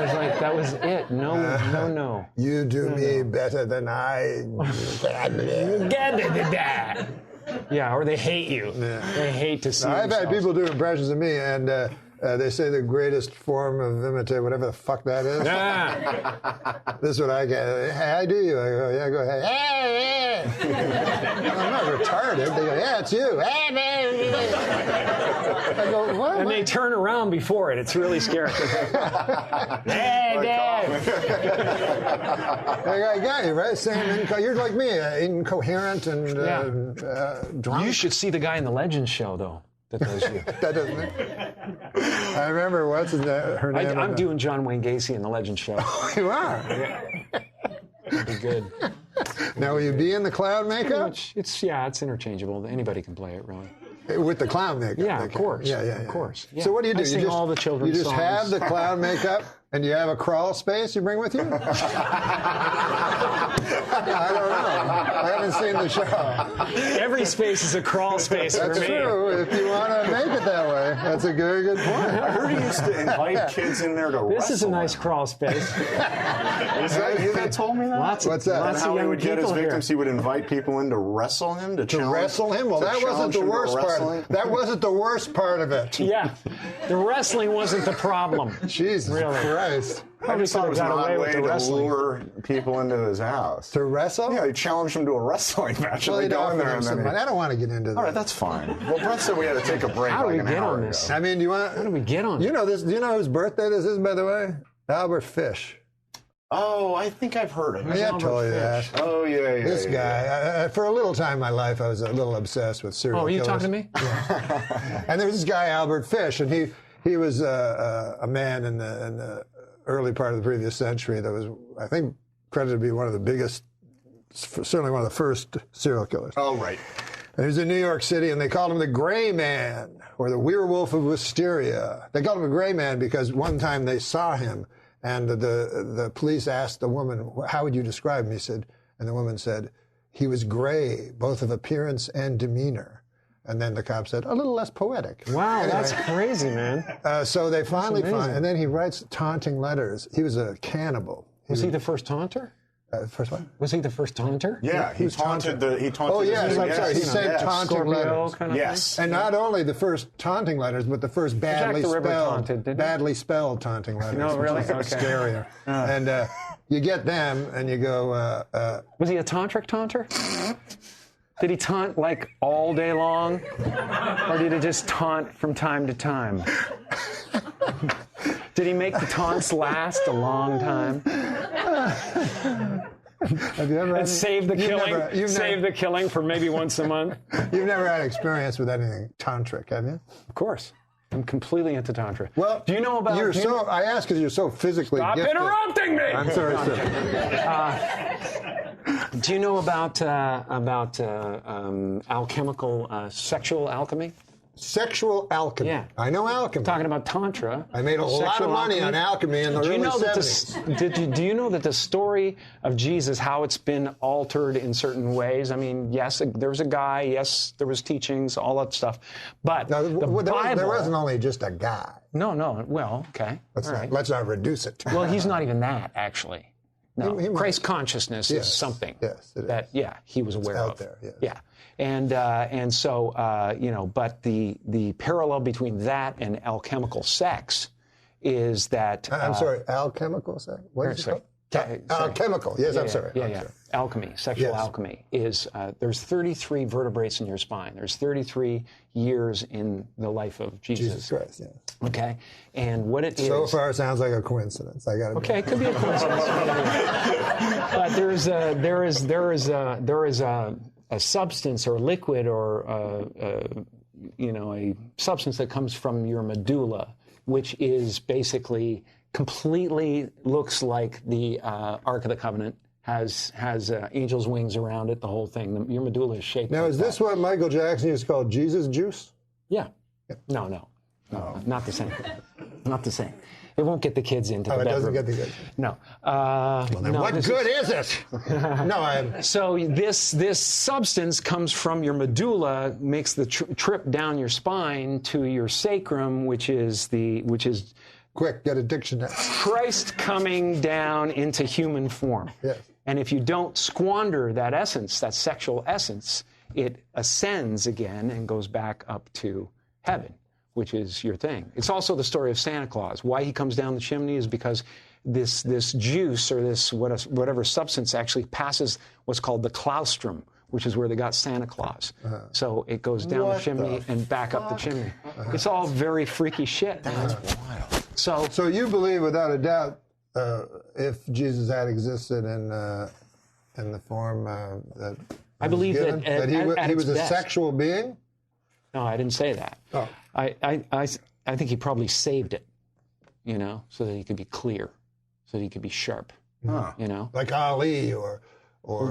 was like, that was it. No. You do me better than I. Yeah, or they hate you. Yeah. They hate to see I've themselves. had people do impressions of me, and they say the greatest form of imitate, whatever the fuck that is. This is what I get. Hey, I do you. I go, yeah, go ahead. Hey. I'm not retarded. They go, yeah, it's you. I go, what? And they turn around before it. It's really scary. Hey, Dad. I got you, right? Same. You're like me, incoherent and drunk. You should see the guy in the Legends show, though. That does you. That doesn't it? I remember what's her name. I'm doing John Wayne Gacy in the Legends show. Oh, you are? Yeah. That'd be good. Now, will you be in the clown makeup? It's interchangeable. Anybody can play it, really. With the clown makeup? Yeah, of course. Yeah. Of course. Yeah. So what do you do? I sing all the children's songs. You just have the clown makeup, and you have a crawl space you bring with you? I don't know. I haven't seen the show. Every space is a crawl space for me. That's true, if you want to make it that way. That's a very good point. I heard you used to invite kids in there to wrestle. This is a nice crawl space. Is that you that told me that? What's that? And how he would get his victims, he would invite people in to wrestle him, to wrestle him? Well, that wasn't the worst part. That wasn't the worst part of it. Yeah. The wrestling wasn't the problem. Jesus Christ. I just thought it was an odd way to lure people into his house. To wrestle? Yeah, he challenged them to a wrestling match. Well, They go in there and then I don't want to get into that. All right, that's fine. Well, Brett said we had to take a break. How do like we an get hour on ago. this? I mean, do you want? How do we get on? You know this? Do you know whose birthday this is, by the way? Albert Fish. Oh, I think I've heard it. Yeah, I told you that. Oh, yeah. This guy. For a little time in my life, I was a little obsessed with serial killers. Oh, are you talking to me? Yeah. And there was this guy, Albert Fish, and he was a man in the early part of the previous century that was, I think, credited to be one of the biggest, certainly one of the first serial killers. Oh, right. And he was in New York City, and they called him the Gray Man, or the Werewolf of Wisteria. They called him a Gray Man because one time they saw him, and the police asked the woman, how would you describe him? He said, and the woman said, he was gray, both of appearance and demeanor. And then the cop said, a little less poetic. Wow, anyway, that's crazy, man. So they finally find, and then he writes taunting letters. He was a cannibal. Was he the first taunter? First what? Was he the first taunter? Yeah, he taunted the. Oh yes, I'm sorry. He sent taunting Scorpio letters. Kind of yes, and not only the first taunting letters, but the first badly spelled taunting letters. No, really? Okay. Scarier. And you get them, and you go. Was he a tantric taunter? Did he taunt like all day long, or did he just taunt from time to time? Did he make the taunts last a long time? Have you ever and save the killing? Save the killing for maybe once a month? You've never had experience with anything tantric, have you? Of course. I'm completely into tantra. Well, do you know about? I ask because you're so physically Stop gifted. interrupting me! I'm sorry, sir. Do you know about alchemical sexual alchemy? Sexual alchemy. Yeah. I know alchemy. Talking about tantra. I made a lot of money on alchemy in the early 70s. Do you know that the story of Jesus, how it's been altered in certain ways? I mean, yes, there was a guy. Yes, there was teachings, all that stuff. But now, the Bible, there wasn't only just a guy. No. Well, okay. Let's not reduce it. Well, he's not even that, actually. No, Christ consciousness is something that he was aware of. Out there, yeah. And so but the parallel between that and alchemical sex is that I'm sorry, alchemical sex. What is it called? Alchemical. Yes, I'm sorry. Yeah. Alchemy, sexual alchemy is there's 33 vertebrates in your spine. There's 33 years in the life of Jesus. Jesus Christ. Yeah. Okay, and what it is. So far, sounds like a coincidence. I got to. Okay, it could be a coincidence. But there is a substance or liquid or a substance that comes from your medulla, which is basically completely looks like the Ark of the Covenant. Has angel's wings around it, the whole thing. Your medulla is shaped. Now, like is this what Michael Jackson used to call Jesus juice? Yeah. No, not the same. Not the same. It won't get the kids into the bedroom. It doesn't get the kids. No. Well, then what good is it? So this substance comes from your medulla, makes the trip down your spine to your sacrum, which is Quick, get a dictionary. Christ coming down into human form. Yes. And if you don't squander that essence, that sexual essence, it ascends again and goes back up to heaven, which is your thing. It's also the story of Santa Claus. Why he comes down the chimney is because this juice or this whatever substance actually passes what's called the claustrum, which is where they got Santa Claus. So it goes down the chimney and back up the chimney. It's all very freaky shit. That's wild. So you believe without a doubt, if Jesus had existed in the form that I believe given, that he was a best. sexual being? No, I didn't say that. Oh. I think he probably saved it, so that he could be clear, so that he could be sharp, Like Ali or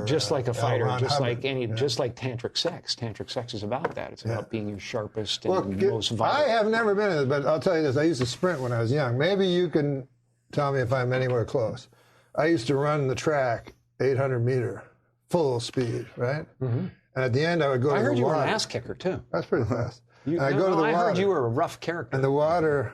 just like a fighter, Ron just Hubbard. like just like tantric sex. Tantric sex is about that. It's about being your sharpest and Look, most violent. I have never been in it, but I'll tell you this. I used to sprint when I was young. Maybe you can tell me if I'm anywhere close. I used to run the track 800 meter, full speed, right? Mm-hmm. And at the end, I would go to the water. I heard you were an ass kicker, too. That's pretty fast. I heard you were a rough character. And the water...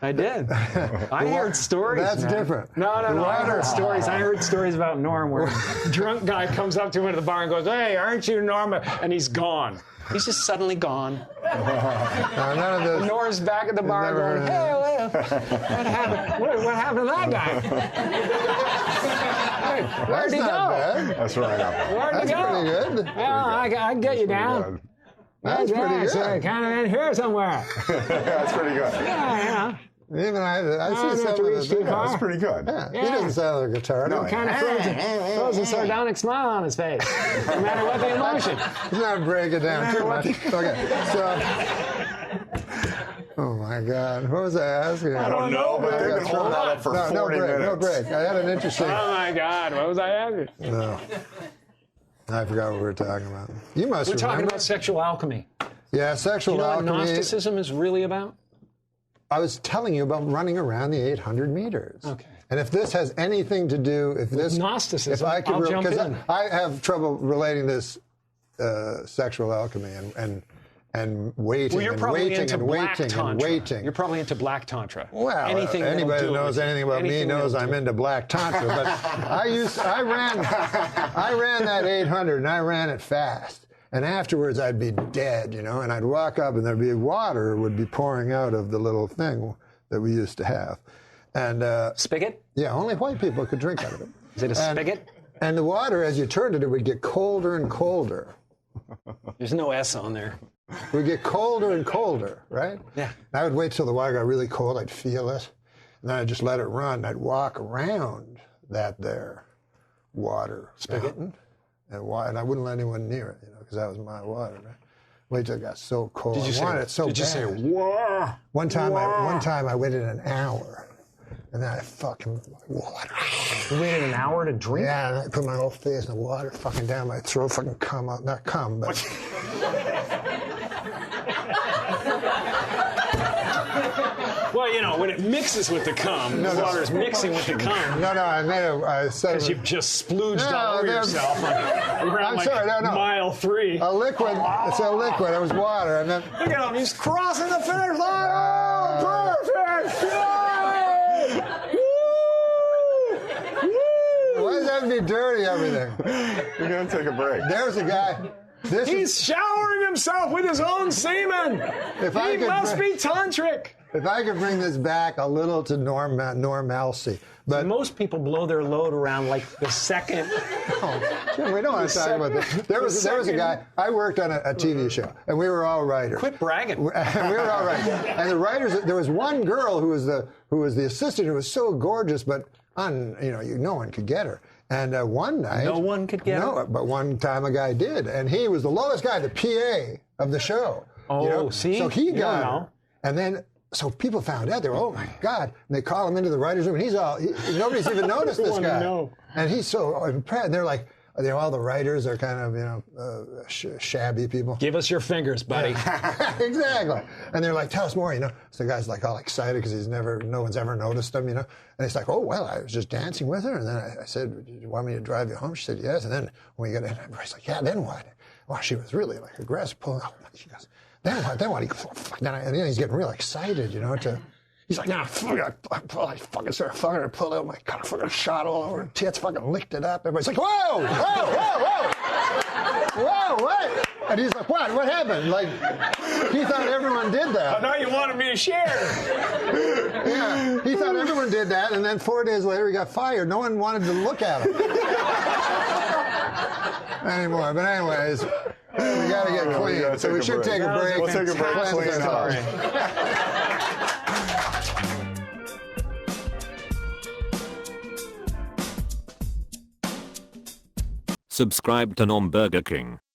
I did. I heard stories. That's different. No. I heard stories. I heard stories about Norm where a drunk guy comes up to him at the bar and goes, "Hey, aren't you Norm?" And he's gone. He's just suddenly gone. None of this. Norm's back at the bar going, "Hey, what happened? What happened to that guy? Where'd he go? Bad. That's right. Where'd he go? Pretty good. Well, I can get you down. That's pretty good. So kind of in here somewhere. That's pretty good. Yeah. Even I don't see have to some of reach too the far. That's pretty good. He doesn't sound like a guitar. No, Kind of throws a sardonic smile on his face, no matter what the emotion. Let's not break it down too much. Okay, so... Oh, my God. What was I asking? I don't know, but they've been holding that up for 40 minutes. No break. I had an interesting... Oh, my God. What was I asking? No. I forgot what we were talking about. You must We're talking remember. about sexual alchemy. Yeah, sexual You know what alchemy. Gnosticism is really about? I was telling you about running around the 800 meters. Okay. And if this has anything to do, if this Gnosticism, if I could, I'll jump because in. I have trouble relating this sexual alchemy and waiting Well, you're and probably waiting into and black waiting tantra. and waiting. You're probably into black tantra. Well, anything anybody that knows anything about me knows I'm into black tantra. But I ran that 800 and I ran it fast. And afterwards I'd be dead, and I'd walk up and there'd be water would be pouring out of the little thing that we used to have. And Spigot? yeah, only white people could drink out of it. Is it a spigot? And the water, as you turned it, it would get colder and colder. There's no S on there. It would get colder and colder, right? Yeah. And I would wait till the water got really cold. I'd feel it. And then I'd just let it run. I'd walk around that there water Spigot? fountain. And I wouldn't let anyone near it, because that was my water, right? Wait till it got so cold. Did you I wanted it so Did you bad. say, whoa? One time I waited an hour. And then I fucking water. You waited an hour to drink? Yeah, and I put my whole face in the water fucking down my throat, fucking come out. Not come, but... Well, when it mixes with the cum, the water's mixing with the cum. No, I said... Because you've just splooged all over there's- yourself around mile 3. A liquid, it's a liquid, it was water, and then... Look at him, he's crossing the finish line. Oh, perfect! Yay! Woo! Why does that have to be dirty, everything? We're going to take a break. There's a guy... He's showering himself with his own semen. He must be tantric. If I could bring this back a little to normalcy, but most people blow their load around like the second. Jim, we don't want to talk about this. There was a guy. I worked on a TV show, and we were all writers. Quit bragging. And we were all writers. And the writers. There was one girl who was the assistant who was so gorgeous, but no one could get her. And one night, no one could get her. But one time a guy did, and he was the lowest guy, the PA of the show. Oh, see, so he You got don't her, know. and then. So people found out. They were, oh my God! And they call him into the writers' room, and he's all. Nobody's even noticed this wanna guy. know. And he's so impressed. And they're like, all the writers are kind of, shabby people. Give us your fingers, buddy. Exactly. And they're like, tell us more, So the guy's like all excited because no one's ever noticed him, And he's like, oh, well, I was just dancing with her. And then I said, do you want me to drive you home? She said, yes. And then when we got in, he's like, yeah, then what? Well, she was really like aggressive, pulling out. She goes, then what? Then what? And then he's getting real excited, He's like, nah, I fucking started fucking her, pulled out my cock, fucking shot all over her tits, fucking licked it up. Everybody's like, whoa, whoa, whoa, whoa, whoa, what? And he's like, what? What happened? Like, he thought everyone did that. I thought you wanted me to share. Yeah, he thought everyone did that, and then 4 days later he got fired. No one wanted to look at him anymore. But anyways, we got to get clean. So we should take a break. We'll take a break. Cleanse ourselves. Subscribe to Nom Burger King.